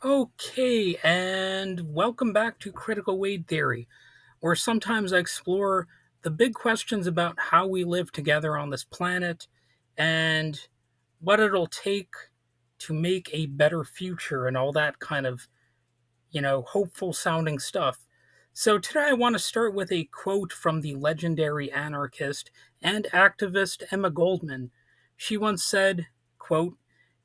Okay, and welcome back to Critical Weight Theory, where sometimes I explore the big questions about how we live together on this planet and what it'll take to make a better future and all that kind of, hopeful sounding stuff. So today I want to start with a quote from the legendary anarchist and activist Emma Goldman. She once said, quote,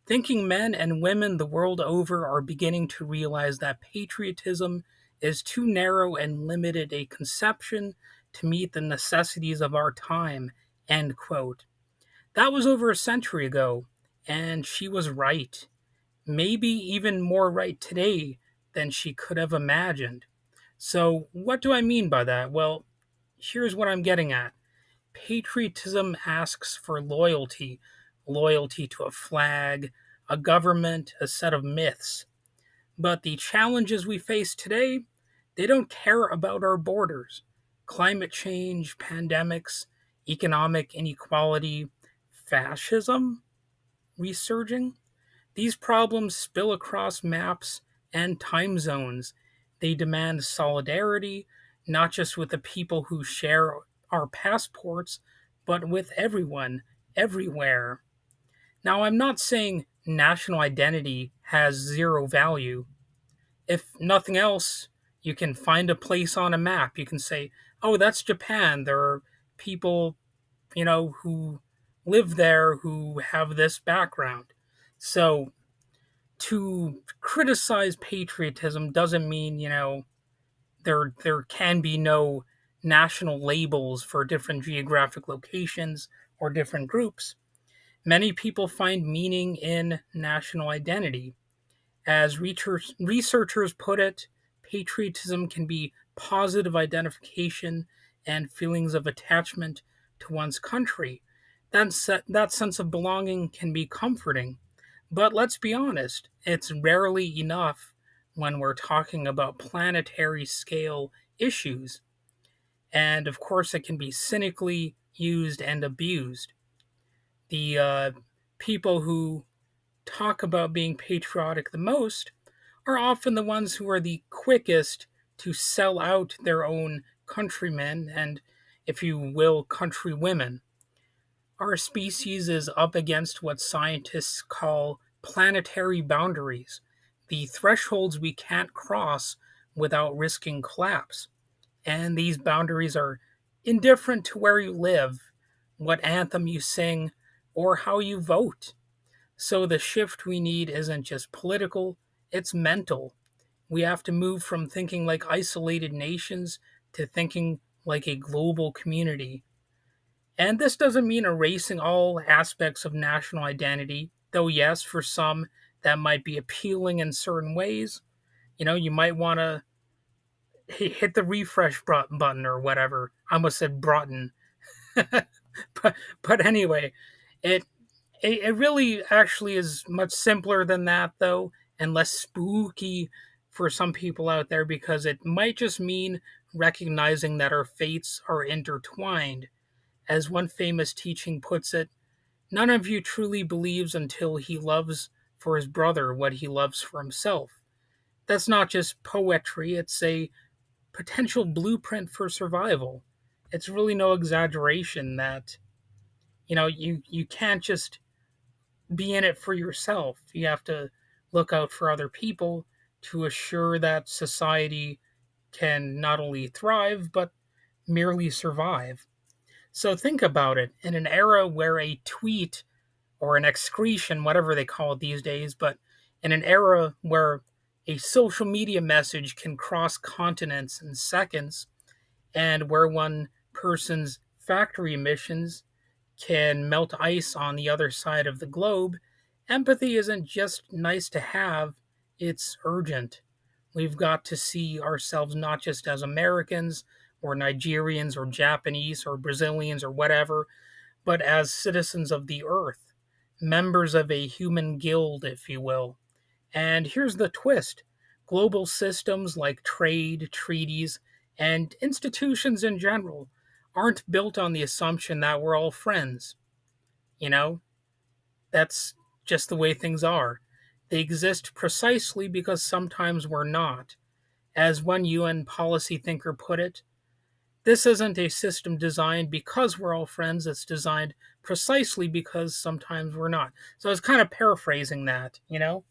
thinking men and women the world over are beginning to realize that patriotism is too narrow and limited a conception to meet the necessities of our time. End quote. That was over a century ago, and she was right. Maybe even more right today than she could have imagined. So, what do I mean by that? Well, here's what I'm getting at. Patriotism asks for loyalty, loyalty to a flag, a government, a set of myths. But the challenges we face today, they don't care about our borders. Climate change, pandemics, economic inequality, fascism resurging. These problems spill across maps and time zones. They demand solidarity, not just with the people who share our passports, but with everyone, everywhere. Now, I'm not saying national identity has zero value. If nothing else, you can find a place on a map. You can say, oh, that's Japan. There are people, who live there who have this background. So to criticize patriotism doesn't mean, there can be no national labels for different geographic locations or different groups. Many people find meaning in national identity. As researchers put it, patriotism can be positive identification and feelings of attachment to one's country. That sense of belonging can be comforting. But let's be honest, it's rarely enough when we're talking about planetary scale issues. And of course, it can be cynically used and abused. The people who talk about being patriotic the most are often the ones who are the quickest to sell out their own countrymen and, if you will, countrywomen. Our species is up against what scientists call planetary boundaries, the thresholds we can't cross without risking collapse. And these boundaries are indifferent to where you live, what anthem you sing, or how you vote. So the shift we need isn't just political, it's mental. We have to move from thinking like isolated nations to thinking like a global community. And this doesn't mean erasing all aspects of national identity, though, yes, for some, that might be appealing in certain ways. You might want to hit the refresh button or whatever. I almost said button. but anyway, it, it really actually is much simpler than that, though, and less spooky for some people out there because it might just mean recognizing that our fates are intertwined. As one famous teaching puts it, none of you truly believes until he loves for his brother what he loves for himself. That's not just poetry, it's a potential blueprint for survival. It's really no exaggeration that, you can't just be in it for yourself. You have to look out for other people to assure that society can not only thrive, but merely survive. So think about it. In an era where a tweet or an excretion, whatever they call it these days, but in an era where a social media message can cross continents in seconds, and where one person's factory emissions can melt ice on the other side of the globe, empathy isn't just nice to have, it's urgent. We've got to see ourselves not just as Americans or Nigerians or Japanese or Brazilians or whatever, but as citizens of the earth, members of a human guild, if you will. And here's the twist: global systems like trade, treaties, and institutions in general aren't built on the assumption that we're all friends. You know, that's just the way things are. They exist precisely because sometimes we're not. As one UN policy thinker put it, this isn't a system designed because we're all friends, it's designed precisely because sometimes we're not. So I was kind of paraphrasing that, you know?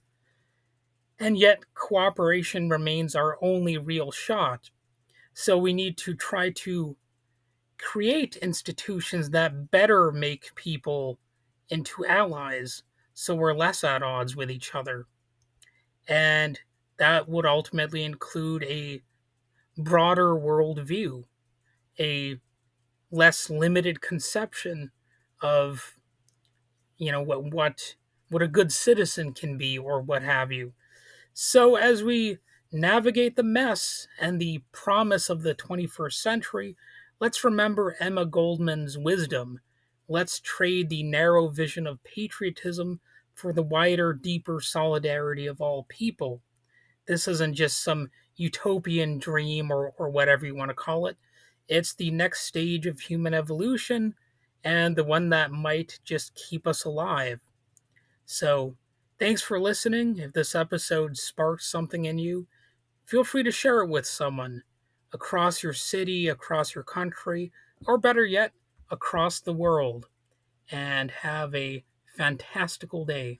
And yet, cooperation remains our only real shot. So we need to try to create institutions that better make people into allies so we're less at odds with each other. And that would ultimately include a broader worldview, a less limited conception of what a good citizen can be or what have you. So as we navigate the mess and the promise of the 21st century, let's remember Emma Goldman's wisdom. Let's trade the narrow vision of patriotism for the wider, deeper solidarity of all people. This isn't just some utopian dream or whatever you want to call it. It's the next stage of human evolution and the one that might just keep us alive. So, thanks for listening. If this episode sparked something in you, feel free to share it with someone across your city, across your country, or better yet, across the world. And have a fantastical day.